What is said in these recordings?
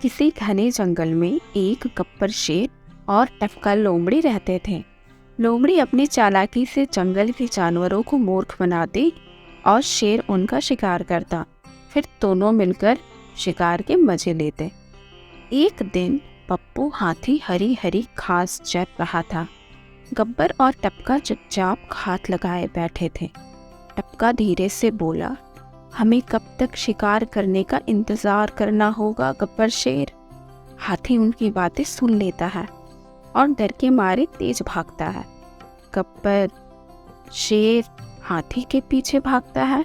किसी घने जंगल में एक गब्बर शेर और टपका लोमड़ी रहते थे। लोमड़ी अपनी चालाकी से जंगल के जानवरों को मूर्ख बनाती और शेर उनका शिकार करता। फिर दोनों मिलकर शिकार के मजे लेते। एक दिन पप्पू हाथी हरी हरी घास चर रहा था। गब्बर और टपका चुपचाप हाथ लगाए बैठे थे। टपका धीरे से बोला, हमें कब तक शिकार करने का इंतजार करना होगा गब्बर शेर। हाथी उनकी बातें सुन लेता है और डर के मारे तेज भागता है। गब्बर शेर हाथी के पीछे भागता है,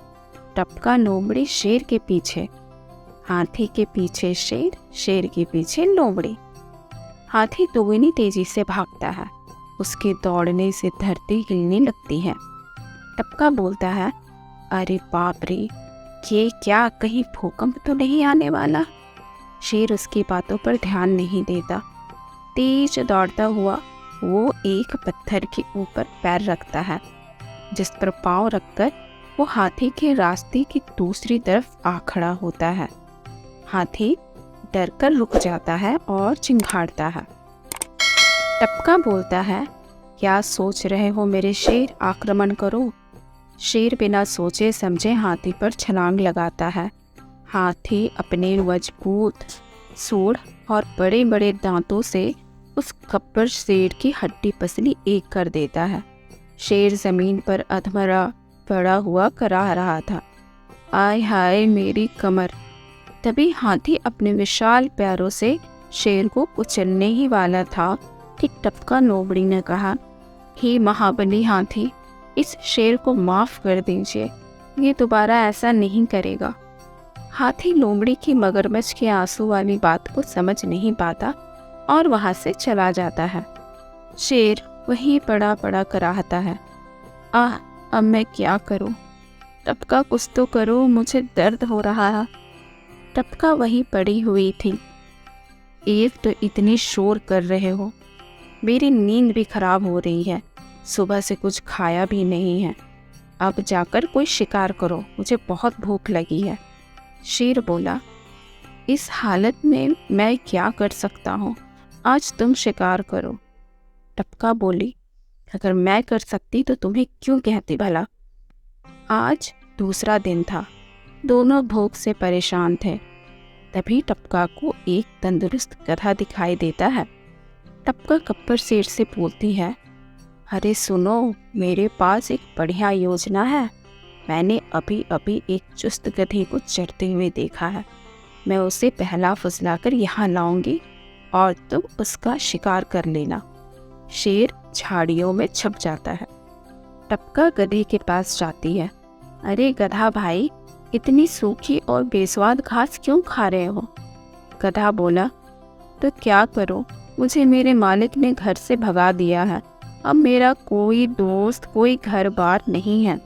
टपका लोमड़ी शेर के पीछे। हाथी के पीछे शेर, शेर के पीछे लोमड़ी। हाथी दोगुनी तेजी से भागता है। उसके दौड़ने से धरती हिलने लगती है। टपका बोलता है, अरे बाप रे, ये क्या, कहीं भूकंप तो नहीं आने वाला। शेर उसकी बातों पर ध्यान नहीं देता। तेज दौड़ता हुआ वो एक पत्थर के ऊपर पैर रखता है, जिस पर पाँव रखकर वो हाथी के रास्ते की दूसरी तरफ आ खड़ा होता है। हाथी डरकर रुक जाता है और चिंघाड़ता है। टपका बोलता है, क्या सोच रहे हो मेरे शेर, आक्रमण करो। शेर बिना सोचे समझे हाथी पर छलांग लगाता है। हाथी अपने मजबूत सूंड और बड़े बड़े दांतों से उस गब्बर शेर की हड्डी पसली एक कर देता है। शेर जमीन पर अधमरा पड़ा हुआ कराह रहा था। आय हाय मेरी कमर। तभी हाथी अपने विशाल पैरों से शेर को कुचलने ही वाला था कि टपका लोमड़ी ने कहा, हे महाबली हाथी, इस शेर को माफ कर दीजिए, ये दोबारा ऐसा नहीं करेगा। हाथी लोमड़ी की मगरमच्छ के आंसू वाली बात को समझ नहीं पाता और वहां से चला जाता है। शेर वहीं पड़ा पड़ा कराहता है, अब मैं क्या करूं। टपका कुछ तो करो, मुझे दर्द हो रहा है। टपका वहीं पड़ी हुई थी। एक तो इतनी शोर कर रहे हो, मेरी नींद भी खराब हो रही है, सुबह से कुछ खाया भी नहीं है। अब जाकर कोई शिकार करो, मुझे बहुत भूख लगी है। शेर बोला, इस हालत में मैं क्या कर सकता हूँ, आज तुम शिकार करो। टपका बोली, अगर मैं कर सकती तो तुम्हें क्यों कहती भला। आज दूसरा दिन था। दोनों भूख से परेशान थे। तभी टपका को एक तंदुरुस्त गधा दिखाई देता है। टपका गब्बर शेर से बोलती है, अरे सुनो, मेरे पास एक बढ़िया योजना है। मैंने अभी अभी एक चुस्त गधे को चरते हुए देखा है। मैं उसे पहला फुसलाकर यहाँ लाऊंगी और तुम उसका शिकार कर लेना। शेर झाड़ियों में छुप जाता है। टपका गधे के पास जाती है। अरे गधा भाई, इतनी सूखी और बेस्वाद घास क्यों खा रहे हो। गधा बोला, तो क्या करूं, मुझे मेरे मालिक ने घर से भगा दिया है। अब मेरा कोई दोस्त, कोई घर बार नहीं है।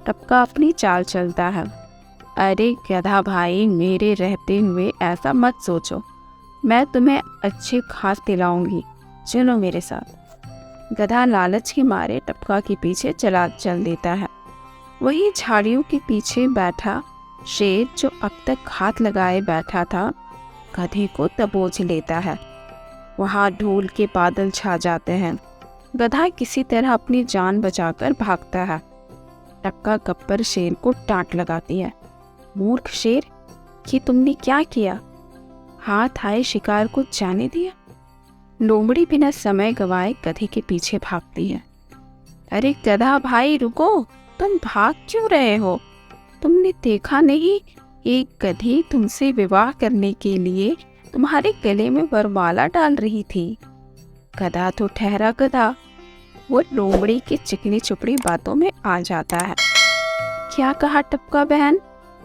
टपका अपनी चाल चलता है। अरे गधा भाई, मेरे रहते हुए ऐसा मत सोचो, मैं तुम्हें अच्छी घास दिलाऊंगी, चलो मेरे साथ। गधा लालच के मारे टपका के पीछे चल देता है। वही झाड़ियों के पीछे बैठा शेर, जो अब तक हाथ लगाए बैठा था, गधे को दबोच लेता है। वहाँ धूल के बादल छा जाते हैं। गधा किसी तरह अपनी जान बचाकर भागता है। टपका गब्बर शेर को डांट लगाती है, मूर्ख शेर, ये तुमने क्या किया, हाथ आए शिकार को जाने दिया। लोमड़ी बिना समय गवाए गधे के पीछे भागती है। अरे गधा भाई रुको, तुम भाग क्यों रहे हो। तुमने देखा नहीं, एक गधी तुमसे विवाह करने के लिए तुम्हारे गले में वरमाला डाल रही थी। गधा तो ठहरा गधा, वो लोमड़ी की चिकनी चुपड़ी बातों में आ जाता है। क्या कहा टपका बहन,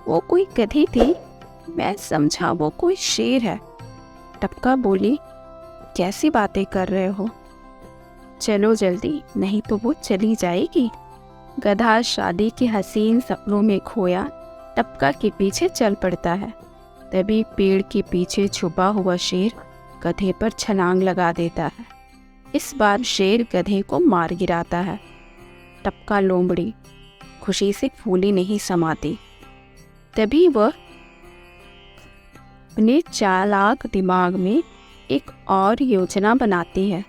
वो कोई गधी थी, मैं समझा वो कोई शेर है। टपका बोली, कैसी बातें कर रहे हो, चलो जल्दी, नहीं तो वो चली जाएगी। गधा शादी के हसीन सपनों में खोया टपका के पीछे चल पड़ता है। तभी पेड़ के पीछे छुपा हुआ शेर गधे पर छलांग लगा देता है। इस बार शेर गधे को मार गिराता है। टपका लोमड़ी खुशी से फूली नहीं समाती। तभी वह अपने चालाक दिमाग में एक और योजना बनाती है।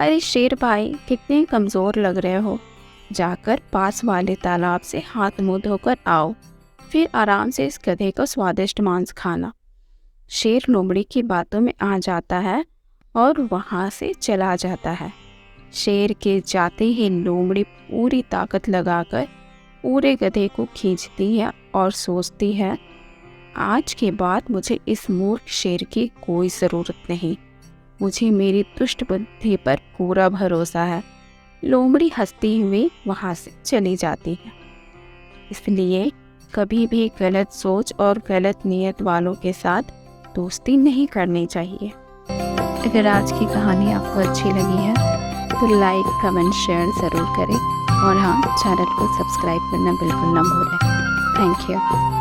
अरे शेर भाई, कितने कमज़ोर लग रहे हो, जाकर पास वाले तालाब से हाथ मुंह धोकर आओ, फिर आराम से इस गधे को स्वादिष्ट मांस खाना। शेर लोमड़ी की बातों में आ जाता है और वहाँ से चला जाता है। शेर के जाते ही लोमड़ी पूरी ताकत लगाकर पूरे गधे को खींचती है और सोचती है, आज के बाद मुझे इस मूर्ख शेर की कोई ज़रूरत नहीं, मुझे मेरी दुष्ट बुद्धि पर पूरा भरोसा है। लोमड़ी हंसती हुई वहाँ से चली जाती है। इसलिए कभी भी गलत सोच और गलत नीयत वालों के साथ दोस्ती नहीं करनी चाहिए। अगर आज की कहानी आपको अच्छी लगी है तो लाइक, कमेंट, शेयर ज़रूर करें और हाँ, चैनल को सब्सक्राइब करना बिल्कुल ना भूलें। Thank you.